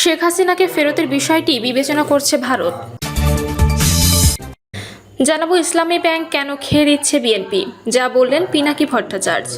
শেখ হাসিনাকে ফেরতের বিষয়টি বিবেচনা করছে ভারত। জানাবো ইসলামী ব্যাংক কেন খেয়ে দিচ্ছে বিএনপি, যা বললেন পিনাকি ভট্টাচার্য।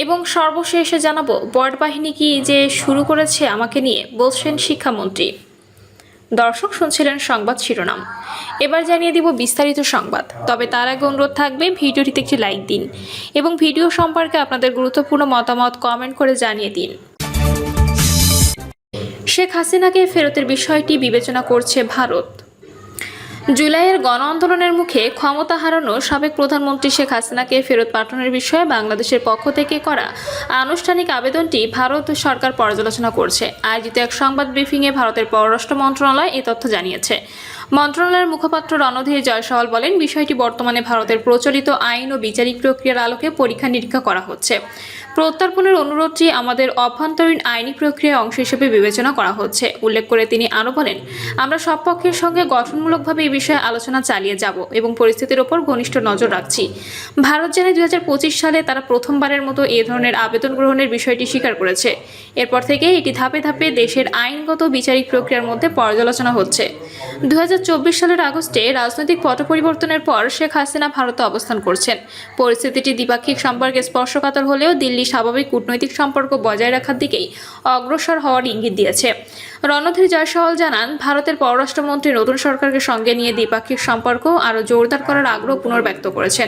এবং সর্বশেষে জানাবো বটবাহিনী কি যে শুরু করেছে আমাকে নিয়ে, বলছেন শিক্ষামন্ত্রী। দর্শক শুনছিলেন সংবাদ শিরোনাম, এবার জানিয়ে দিব বিস্তারিত সংবাদ। তবে তার আগে অনুরোধ থাকবে ভিডিওটিতে একটি লাইক দিন এবং ভিডিও সম্পর্কে আপনাদের গুরুত্বপূর্ণ মতামত কমেন্ট করে জানিয়ে দিন। শেখ হাসিনাকে ফেরতের বিষয়টি বিবেচনা করছে ভারত। জুলাইয়ের গণ আন্দোলনের মুখে ক্ষমতা হারানো সাবেক প্রধানমন্ত্রী শেখ হাসিনাকে ফেরত পাঠানোর বিষয়ে বাংলাদেশের পক্ষ থেকে করা আনুষ্ঠানিক আবেদনটি ভারত সরকার পর্যালোচনা করছে। আয়োজিত এক সংবাদ ব্রিফিংয়ে ভারতের পররাষ্ট্র মন্ত্রণালয় এ তথ্য জানিয়েছে। মন্ত্রণালয়ের মুখপাত্র রণধীর জয়সওয়াল বলেন, বিষয়টি বর্তমানে ভারতের প্রচলিত আইন ও বিচারিক প্রক্রিয়ার আলোকে পরীক্ষা নিরীক্ষা করা হচ্ছে। প্রত্যর্পণের অনুরোধটি আমাদের অভ্যন্তরীণ আইনি প্রক্রিয়ার অংশ হিসেবে বিবেচনা করা হচ্ছে। উল্লেখ করে তিনি আরও বলেন, আমরা সব পক্ষের সঙ্গে গঠনমূলকভাবে এই বিষয়ে আলোচনা চালিয়ে যাব এবং পরিস্থিতির ওপর ঘনিষ্ঠ নজর রাখছি। ভারত জানায় 2025 সালে তারা প্রথমবারের মতো এ ধরনের আবেদন গ্রহণের বিষয়টি স্বীকার করেছে। এরপর থেকে এটি ধাপে ধাপে দেশের আইনগত বিচারিক প্রক্রিয়ার মধ্যে পর্যালোচনা হচ্ছে। 2024 সালের আগস্টে রাজনৈতিক পট পরিবর্তনের পর শেখ হাসিনা ভারতে অবস্থান করছেন। পরিস্থিতিটি দ্বিপাক্ষিক সম্পর্কে স্পর্শকাতর হলেও দিল্লি স্বাভাবিক কূটনৈতিক সম্পর্ক বজায় রাখার দিকেই অগ্রসর হওয়ার ইঙ্গিত দিয়েছে। রণধীর জয়সওয়াল জানান, ভারতের পররাষ্ট্রমন্ত্রী নতুন সরকারকে সঙ্গে নিয়ে দ্বিপাক্ষিক সম্পর্ক আরও জোরদার করার আগ্রহ পুনর্ব্যক্ত করেছেন।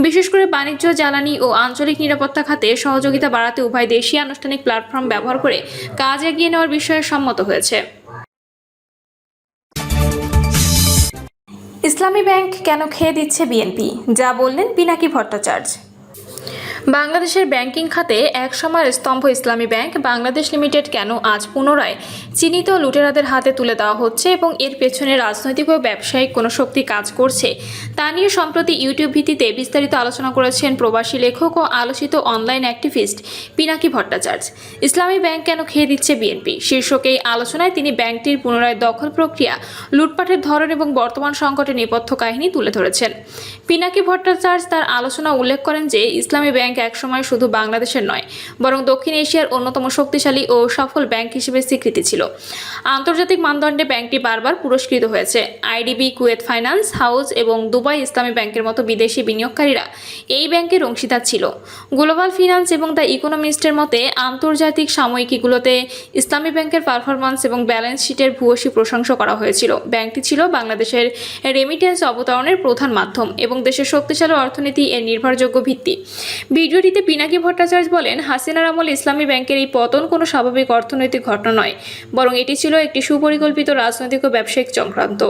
বিশেষ করে বাণিজ্য, জ্বালানি ও আঞ্চলিক নিরাপত্তা খাতে সহযোগিতা বাড়াতে উভয় দেশই আনুষ্ঠানিক প্ল্যাটফর্ম ব্যবহার করে কাজ এগিয়ে নেওয়ার বিষয়ে সম্মত হয়েছে। ইসলামী ব্যাংক কেন খেয়ে দিচ্ছে বিএনপি, যা বললেন পিনাকি ভট্টাচার্য। বাংলাদেশের ব্যাংকিং খাতে একসময়ের স্তম্ভ ইসলামী ব্যাংক বাংলাদেশ লিমিটেড কেন আজ পুনরায় চিহ্নিত লুটেরাদের হাতে তুলে দেওয়া হচ্ছে এবং এর পেছনে রাজনৈতিক ও ব্যবসায়িক কোনো শক্তি কাজ করছে তা নিয়ে সম্প্রতি ইউটিউব ভিত্তিতে বিস্তারিত আলোচনা করেছেন প্রবাসী লেখক ও আলোচিত অনলাইন অ্যাক্টিভিস্ট পিনাকি ভট্টাচার্য। ইসলামী ব্যাংক কেন খেয়ে দিচ্ছে বিএনপি শীর্ষক এই আলোচনায় তিনি ব্যাংকটির পুনরায় দখল প্রক্রিয়া, লুটপাটের ধরন এবং বর্তমান সংকটের নেপথ্য কাহিনী তুলে ধরেছেন। পিনাকি ভট্টাচার্য তার আলোচনা উল্লেখ করেন যে ইসলামী ব্যাংক একসময় শুধু বাংলাদেশের নয়, বরং দক্ষিণ এশিয়ার অন্যতম শক্তিশালী ও সফল ব্যাংক হিসেবে স্বীকৃতি ছিল। আন্তর্জাতিক মানদণ্ডে ব্যাংকটি বারবার পুরস্কৃত হয়েছে। আইডিবি, কুয়েত ফাইন্যান্স হাউস এবং দুবাই ইসলামী ব্যাংকের মতো বিদেশি বিনিয়োগকারীরা এই ব্যাংকের অংশীদার ছিল। গ্লোবাল ফিনান্স এবং দ্য ইকোনমিস্টের মতে আন্তর্জাতিক সাময়িকীগুলোতে ইসলামী ব্যাংকের পারফরম্যান্স এবং ব্যালেন্স শিটের ভূয়সী প্রশংসা করা হয়েছিল। ব্যাংকটি ছিল বাংলাদেশের রেমিটেন্স অবতরণের প্রধান মাধ্যম এবং দেশের শক্তিশালী অর্থনীতি এর নির্ভরযোগ্য ভিত্তি। ভিডিওটিতে পিনাকি ভট্টাচার্য বলেন, হাসিনার আমলে ইসলামী ব্যাংকের এই পতন কোনো স্বাভাবিক অর্থনৈতিক ঘটনা নয়, বরং এটি ছিল একটি সুপরিকল্পিত রাজনৈতিক ও ব্যবসায়িক চক্রান্ত।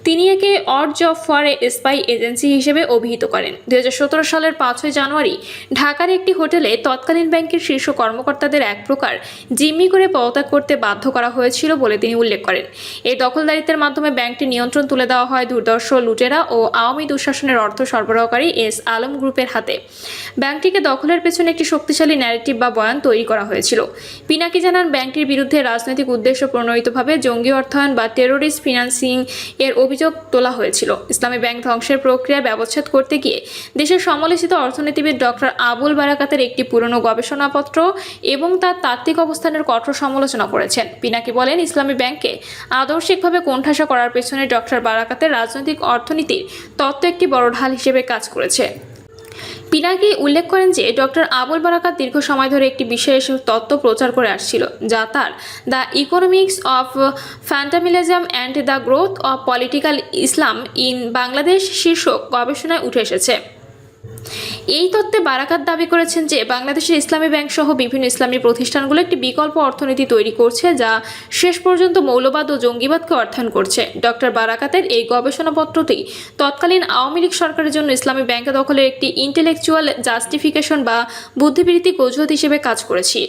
তিনি একে odd job for a spy agency হিসেবে অভিহিত করেন। 2017 সালের 5 জানুয়ারি ঢাকার একটি হোটেলে তৎকালীন ব্যাংকের শীর্ষ কর্মকর্তাদের এক প্রকার জিম্মি করে পদত্যাগ করতে বাধ্য করা হয়েছিল বলে তিনি উল্লেখ করেন। এই দখলদারিত্বের মাধ্যমে ব্যাংকটির নিয়ন্ত্রণ তুলে দেওয়া হয় দুর্দর্শ লুটেরা ও আওয়ামী দুঃশাসনের অর্থ সরবরাহকারী এস আলম গ্রুপের হাতে। ব্যাংকটিকে দখলের পেছনে একটি শক্তিশালী ন্যারেটিভ বা বয়ান তৈরি করা হয়েছিল। পিনাকি জানান, ব্যাংকটির বিরুদ্ধে রাজনৈতিক উদ্দেশ্য প্রণোদিতভাবে জঙ্গি অর্থায়ন বা টেরোরিস্ট ফিন্যান্সিং এর অভিযোগ তোলা হয়েছিল। ইসলামী ব্যাংক ধ্বংসের প্রক্রিয়ায় ব্যবচ্ছেদ করতে গিয়ে দেশের সমালোচিত অর্থনীতিবিদ ডক্টর আবুল বারাকাতের একটি পুরনো গবেষণাপত্র এবং তার তাত্ত্বিক অবস্থানের কঠোর সমালোচনা করেছেন। পিনাকি বলেন, ইসলামী ব্যাংককে আদর্শিকভাবে কোণঠাসা করার পেছনে ডক্টর বারাকাতের রাজনৈতিক অর্থনীতির তত্ত্ব একটি বড় ঢাল হিসেবে কাজ করেছে। পিনাকি উল্লেখ করেন যে ডক্টর আবুল বারাকাত দীর্ঘ সময় ধরে একটি বিশেষ তত্ত্ব প্রচার করে আসছিল, যা তার the economics of fundamentalism and the growth of political Islam in Bangladesh শীর্ষক গবেষণায় উঠে এসেছে। এই তত্ত্বে বারাকাত দাবি করেছেন যে বাংলাদেশের ইসলামী ব্যাংক সহ বিভিন্ন ইসলামী প্রতিষ্ঠানগুলো একটি বিকল্প অর্থনীতি তৈরি করছে, যা শেষ পর্যন্ত মৌলবাদ ও জঙ্গিবাদকে অর্থায়ন করছে। ডক্টর বারাকাতের এই গবেষণাপত্রটি তৎকালীন আওয়ামী লীগ সরকারের জন্য ইসলামী ব্যাংক দখলের একটি ইন্টেলেকচুয়াল জাস্টিফিকেশন বা বুদ্ধিবৃত্তিক অজুহাত হিসেবে কাজ করেছে।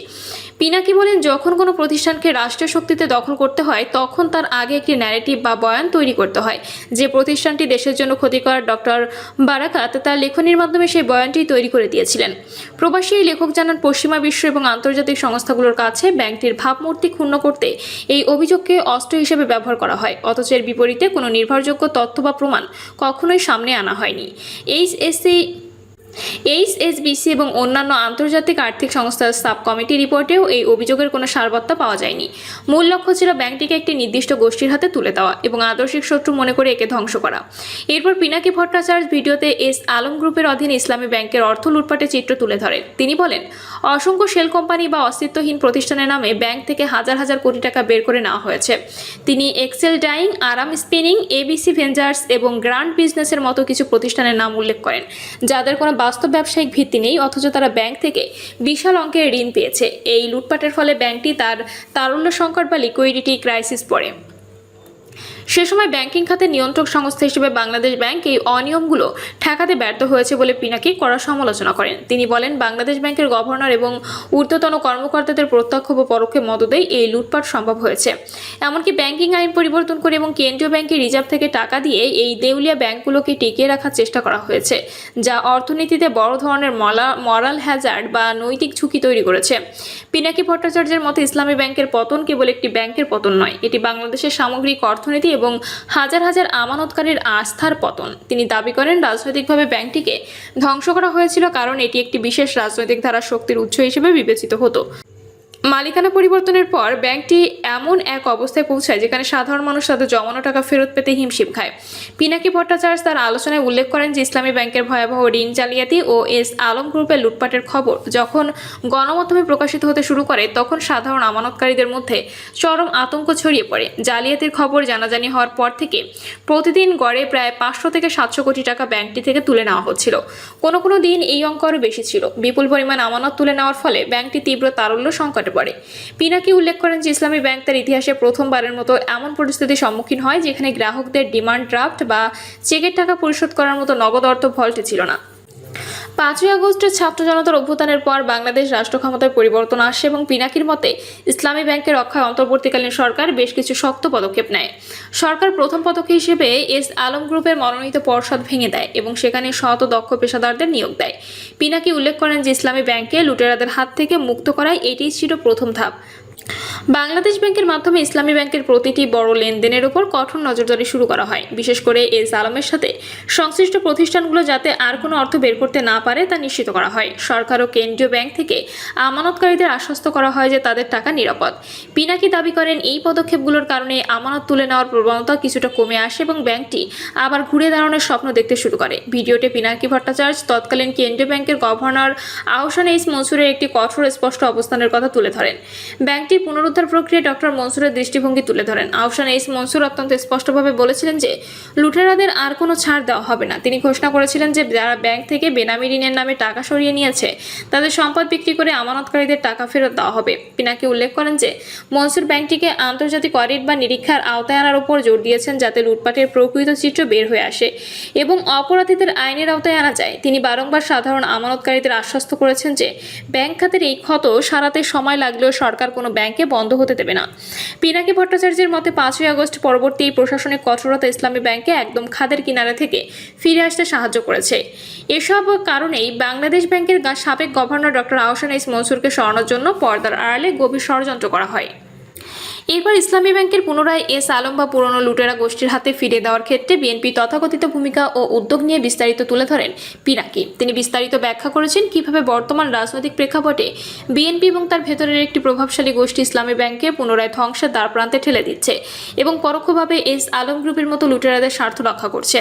পিনাকি বলেন, যখন কোনো প্রতিষ্ঠানকে রাষ্ট্রীয় শক্তিতে দখল করতে হয় তখন তার আগে একটি ন্যারেটিভ বা বয়ান তৈরি করতে হয়। যে প্রতিষ্ঠানটি দেশের জন্য ক্ষতিকর, ডক্টর বারাকাত তার লেখনীর মাধ্যমে সেই বয়ানটি তৈরি করে দিয়েছিলেন। প্রবাসী এই লেখক জানান, পশ্চিমা বিশ্ব এবং আন্তর্জাতিক সংস্থাগুলোর কাছে ব্যাংকটির ভাবমূর্তি ক্ষুণ্ণ করতে এই অভিযোগকে অস্ত্র হিসেবে ব্যবহার করা হয়, অথচ এর বিপরীতে কোনো নির্ভরযোগ্য তথ্য বা প্রমাণ কখনোই সামনে আনা হয়নি। HSBC এবং অন্যান্য আন্তর্জাতিক আর্থিক সংস্থার সাব কমিটি রিপোর্টেও এই অভিযোগের কোনো সারবত্তা পাওয়া যায়নি। মূল লক্ষ্য ছিল ব্যাংকটিকে একটি নির্দিষ্ট গোষ্ঠীর হাতে তুলে দেওয়া এবং আদর্শিক শত্রু মনে করে একে ধ্বংস করা। এরপর পিনাকি ভট্টাচার্য ভিডিওতে এস আলম গ্রুপের অধীনে ইসলামী ব্যাংকের অর্থ লুটপাটের চিত্র তুলে ধরেন। তিনি বলেন, অসংখ্য শেল কোম্পানি বা অস্তিত্বহীন প্রতিষ্ঠানের নামে ব্যাংক থেকে হাজার হাজার কোটি টাকা বের করে নেওয়া হয়েছে। তিনি এক্সেল ডাইং, আরাম স্পিনিং, ABC ভেঞ্চার্স এবং গ্র্যান্ড বিজনেসের মতো কিছু প্রতিষ্ঠানের নাম উল্লেখ করেন, যাদের কোনো বাস্তব ব্যবসায়িক ভিত্তি নেই, অথচ তারা ব্যাংক থেকে বিশাল অঙ্কের ঋণ পেয়েছে। এই লুটপাটের ফলে ব্যাংকটি তার তারল্য সংকট বা লিকুইডিটি ক্রাইসিস পড়ে। সে সময় ব্যাংকিং খাতের নিয়ন্ত্রক সংস্থা হিসেবে বাংলাদেশ ব্যাংক এই অনিয়মগুলো ঠেকাতে ব্যর্থ হয়েছে বলে পিনাকি কড়া সমালোচনা করেন। তিনি বলেন, বাংলাদেশ ব্যাংকের গভর্নর এবং ঊর্ধ্বতন কর্মকর্তাদের প্রত্যক্ষ বা পরোক্ষ মদতেই এই লুটপাট সম্ভব হয়েছে। এমনকি ব্যাংকিং আইন পরিবর্তন করে এবং কেন্দ্রীয় ব্যাংকের রিজার্ভ থেকে টাকা দিয়ে এই দেউলিয়া ব্যাংকগুলোকে টিকিয়ে রাখার চেষ্টা করা হয়েছে, যা অর্থনীতিতে বড় ধরনের মরাল হ্যাজার্ড বা নৈতিক ঝুঁকি তৈরি করেছে। পিনাকি ভট্টাচার্যের মতে ইসলামী ব্যাংকের পতন কেবল একটি ব্যাংকের পতন নয়, এটি বাংলাদেশের সামগ্রিক অর্থনীতি এবং হাজার হাজার আমানতকারীর আস্থার পতন। তিনি দাবি করেন, রাজনৈতিকভাবে ব্যাংকটিকে ধ্বংস করা হয়েছিল কারণ এটি একটি বিশেষ রাজনৈতিক ধারার শক্তির উৎস হিসেবে বিবেচিত হতো। মালিকানা পরিবর্তনের পর ব্যাংকটি এমন এক অবস্থায় পৌঁছায় যেখানে সাধারণ মানুষ তাদের জমানো টাকা ফেরত পেতে হিমশিম খায়। পিনাকি ভট্টাচার্য তার আলোচনায় উল্লেখ করেন যে ইসলামী ব্যাংকের ভয়াবহ ঋণ জালিয়াতি ও এস আলম গ্রুপের লুটপাটের খবর যখন গণমাধ্যমে প্রকাশিত হতে শুরু করে, তখন সাধারণ আমানতকারীদের মধ্যে চরম আতঙ্ক ছড়িয়ে পড়ে। জালিয়াতির খবর জানাজানি হওয়ার পর থেকে প্রতিদিন গড়ে প্রায় 500 থেকে 700 কোটি টাকা ব্যাংকটি থেকে তুলে নেওয়া হচ্ছিল। কোনো কোনো দিন এই অঙ্ক আরও বেশি ছিল। বিপুল পরিমাণ আমানত তুলে নেওয়ার ফলে ব্যাংকটি তীব্র তারল্য সংকটে পড়ে। পিনাকি উল্লেখ করেন যে ইসলামী ব্যাংক তার ইতিহাসে প্রথমবারের মতো এমন পরিস্থিতির সম্মুখীন হয় যেখানে গ্রাহকদের ডিমান্ড ড্রাফট বা চেকের টাকা পরিশোধ করার মতো নগদ অর্থ ভল্টে ছিল না। 5ই আগস্টের ছাত্র জনতার অভ্যুত্থানের পর বাংলাদেশ রাষ্ট্র ক্ষমতায় পরিবর্তন আসে এবং পিনাকির মতে ইসলামী ব্যাংকের রক্ষায় অন্তর্বর্তীকালীন সরকার বেশ কিছু শক্ত পদক্ষেপ নেয়। সরকার প্রথম পদক্ষেপ হিসেবে এস আলম গ্রুপের মনোনীত পর্ষদ ভেঙে দেয় এবং সেখানে শত দক্ষ পেশাদারদের নিয়োগ দেয়। পিনাকি উল্লেখ করেন যে ইসলামী ব্যাংকে লুটেরাদের হাত থেকে মুক্ত করাই এটিই ছিল প্রথম ধাপ। বাংলাদেশ ব্যাংকের মাধ্যমে ইসলামী ব্যাংকের প্রতিটি বড় লেনদেনের উপর কঠোর নজরদারি শুরু করা হয়, বিশেষ করে এস আলমের সাথে সংশ্লিষ্ট প্রতিষ্ঠানগুলো যাতে আর কোনো অর্থ বের করতে না পারে তা নিশ্চিত করা হয়। সরকার ও কেন্দ্রীয় ব্যাংক থেকে আমানতকারীদের আশ্বস্ত করা হয় যে তাদের টাকা নিরাপদ। পিনাকি দাবি করেন, এই পদক্ষেপগুলোর কারণে আমানত তুলে নেওয়ার প্রবণতা কিছুটা কমে আসে এবং ব্যাংকটি আবার ঘুরে দাঁড়ানোর স্বপ্ন দেখতে শুরু করে। ভিডিওতে পিনাকি ভট্টাচার্য তৎকালীন কেন্দ্রীয় ব্যাংকের গভর্নর আহসান এইস মনসুরের একটি কঠোর স্পষ্ট অবস্থানের কথা তুলে ধরেন। ব্যাংকটি পুনরুদ্ধার প্রক্রিয়া ডক্টর মনসুরের দৃষ্টিভঙ্গি তুলে ধরেন। আহসান এইস মনসুর অত্যন্ত স্পষ্টভাবে বলেছিলেন যে লুটেরাদের আর কোনো ছাড় দেওয়া হবে না। তিনি ঘোষণা করেছিলেন যে যারা ব্যাংক থেকে বেনামি ঋণের নামে টাকা সরিয়ে নিয়েছে তাদের সম্পদ বিক্রি করে আমানতকারীদের টাকা ফেরত দেওয়া হবে। পিনাকি উল্লেখ করেন যে মনসুর ব্যাংকটিকে আন্তর্জাতিক অডিট বা নিরীক্ষার আওতায় আনার উপর জোর দিয়েছেন যাতে লুটপাটের প্রকৃত চিত্র বের হয়ে আসে এবং অপরাধীদের আইনের আওতায় আনা যায়। তিনি বারংবার সাধারণ আমানতকারীদের আশ্বস্ত করেছেন যে ব্যাংক খাতের এই ক্ষত সারাতে সময় লাগলেও সরকার কোনো ব্যাংকে বন্ধ হতে দেবে না। পিনাকি ভট্টাচার্যের মতে 5ই আগস্ট পরবর্তী এই প্রশাসনিক কঠোরতা ইসলামী ব্যাংকে একদম খাদের কিনারা থেকে ফিরে আসতে সাহায্য করেছে। এসব কারণেই বাংলাদেশ ব্যাংকের সাবেক গভর্নর ডক্টর আহসান এইস মনসুরকে সরানোর জন্য পর্দার আড়ালে গভীর ষড়যন্ত্র করা হয়। এরপর ইসলামী ব্যাংকের পুনরায় এস আলম বা পুরনো লুটেরা গোষ্ঠীর হাতে ফিরে দেওয়ার ক্ষেত্রে বিএনপি তথাকথিত ভূমিকা ও উদ্যোগ নিয়ে বিস্তারিত তুলে ধরেন পিনাকি। তিনি বিস্তারিত ব্যাখ্যা করেছেন কিভাবে বর্তমান রাজনৈতিক প্রেক্ষাপটে বিএনপি এবং তার ভেতরের একটি প্রভাবশালী গোষ্ঠী ইসলামী ব্যাংকে পুনরায় ধ্বংসের দ্বারপ্রান্তে ঠেলে দিচ্ছে এবং পরোক্ষভাবে এস আলম গ্রুপের মতো লুটেরাদের স্বার্থ রক্ষা করছে।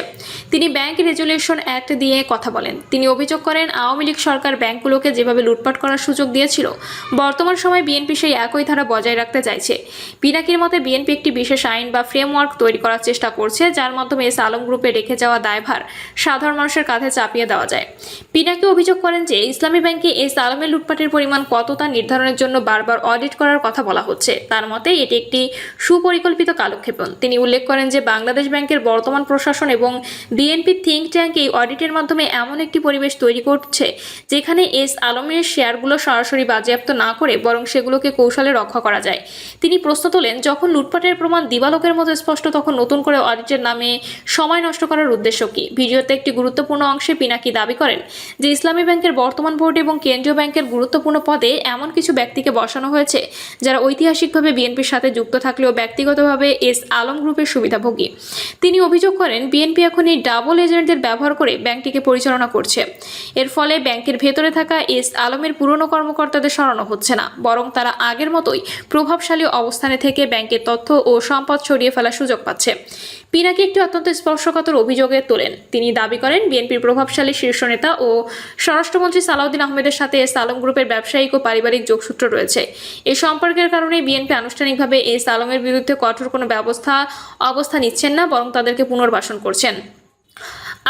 তিনি ব্যাংক রেজুলেশন অ্যাক্ট দিয়ে কথা বলেন। তিনি অভিযোগ করেন, আওয়ামী লীগ সরকার ব্যাংকগুলোকে যেভাবে লুটপাট করার সুযোগ দিয়েছিল, বর্তমান সময়ে বিএনপি সেই একই ধারা বজায় রাখতে চাইছে। পিনাকির মতে বিএনপি একটি বিশেষ আইন বা ফ্রেমওয়ার্ক তৈরি করার চেষ্টা করছে যার মাধ্যমে এস আলম গ্রুপে রেখে যাওয়া দায়ভার সাধারণ মানুষের কাঁধে চাপিয়ে দেওয়া যায়। পিনাকি অভিযোগ করেন যে ইসলামী ব্যাংকে এস আলমের লুটপাটের পরিমাণ কত তা নির্ধারণের জন্য বারবার অডিট করার কথা বলা হচ্ছে। তার মতে এটি একটি সুপরিকল্পিত কালক্ষেপণ। তিনি উল্লেখ করেন যে বাংলাদেশ ব্যাংকের বর্তমান প্রশাসন এবং বিএনপি থিঙ্ক ট্যাঙ্ক এই অডিটের মাধ্যমে এমন একটি পরিবেশ তৈরি করছে যেখানে এস আলমের শেয়ারগুলো সরাসরি বাজেয়াপ্ত না করে বরং সেগুলোকে কৌশলে রক্ষা করা যায়। তিনি প্রশ্ন তোলেন, যখন লুটপাটের প্রমাণ দিবালোকের মতো স্পষ্ট, তখন নতুন করে অডিটের নামে সময় নষ্ট করার উদ্দেশ্য কি? ভিডিওতে একটি গুরুত্বপূর্ণ অংশে পিনাকি দাবি করেন যে ইসলামী ব্যাংকের বর্তমান বোর্ড এবং কেন্দ্রীয় ব্যাংকের গুরুত্বপূর্ণ পদে এমন কিছু ব্যক্তিকে বসানো হয়েছে যারা ঐতিহাসিকভাবে বিএনপির সাথে যুক্ত থাকলেও ব্যক্তিগতভাবে এস আলম গ্রুপের সুবিধাভোগী। তিনি অভিযোগ করেন, বিএনপি এখন এই ডাবল এজেন্টদের ব্যবহার করে ব্যাংকটিকে পরিচালনা করছে। এর ফলে ব্যাংকের ভেতরে থাকা এস আলমের পুরনো কর্মকর্তাদের সরানো হচ্ছে না, বরং তারা আগের মতোই প্রভাবশালী অবস্থানে থেকে ব্যাংকের তথ্য ও সম্পদ ছড়িয়ে ফেলার সুযোগ পাচ্ছে। পিনাকি একটি অত্যন্ত স্পর্শকাতর অভিযোগে তোলেন। তিনি দাবি করেন, বিএনপির প্রভাবশালী শীর্ষ নেতা ও স্বরাষ্ট্রমন্ত্রী সালাউদ্দিন আহমেদের সাথে এস আলম গ্রুপের ব্যবসায়িক ও পারিবারিক যোগসূত্র রয়েছে। এই সম্পর্কের কারণে বিএনপি আনুষ্ঠানিকভাবে এস আলমের বিরুদ্ধে কঠোর কোনো অবস্থা নিচ্ছেন না, বরং তাদেরকে পুনর্বাসন করছেন।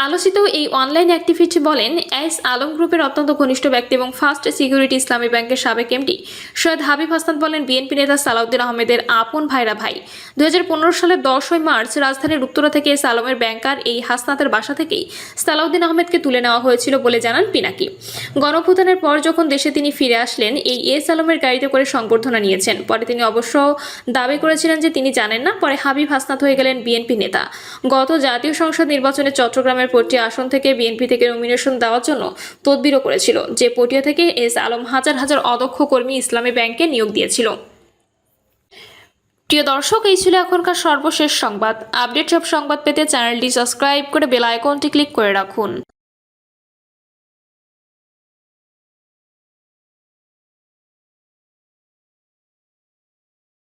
আলোচিত এই অনলাইন অ্যাক্টিভিস্ট বলেন, এস আলম গ্রুপের অত্যন্ত ঘনিষ্ঠ ব্যক্তি এবং ফার্স্ট সিকিউরিটি ইসলামী ব্যাংকের সাবেক এমডি সৈয়দ হাবিব হাসান বলেন, বিএনপি নেতা সালাউদ্দিন আহমেদের আপন ভাইরা ভাই। 2015 সালের 10 মার্চ রাজধানীর উত্তরা থেকে এস আলমের ব্যাংকার এই হাসনাতের বাসা থেকেই সালাউদ্দিন আহমেদকে তুলে নেওয়া হয়েছিল বলে জানান পিনাকি। গণঅভ্যুত্থানের পর যখন দেশে তিনি ফিরে আসলেন, এই এস আলমের গাড়িতে করে সংবর্ধনা নিয়েছেন। পরে তিনি অবশ্য দাবি করেছিলেন যে তিনি জানেন না। পরে হাবিব হাসনাত হয়ে গেলেন বিএনপি নেতা। গত জাতীয় সংসদ নির্বাচনে চট্টগ্রামের পটিয়া আসন থেকে বিএনপি থেকে নমিনেশন দেওয়ার জন্য তদবিরও করেছিল, যে পটিয়া থেকে এস আলম হাজার হাজার অদক্ষ কর্মী ইসলামী ব্যাংকে নিয়োগ দিয়েছিল। প্রিয় দর্শক, এই ছিল এখনকার সর্বশেষ সংবাদ। আপডেট সব সংবাদ পেতে চ্যানেলটি সাবস্ক্রাইব করে বেল আইকনটি ক্লিক করে রাখুন।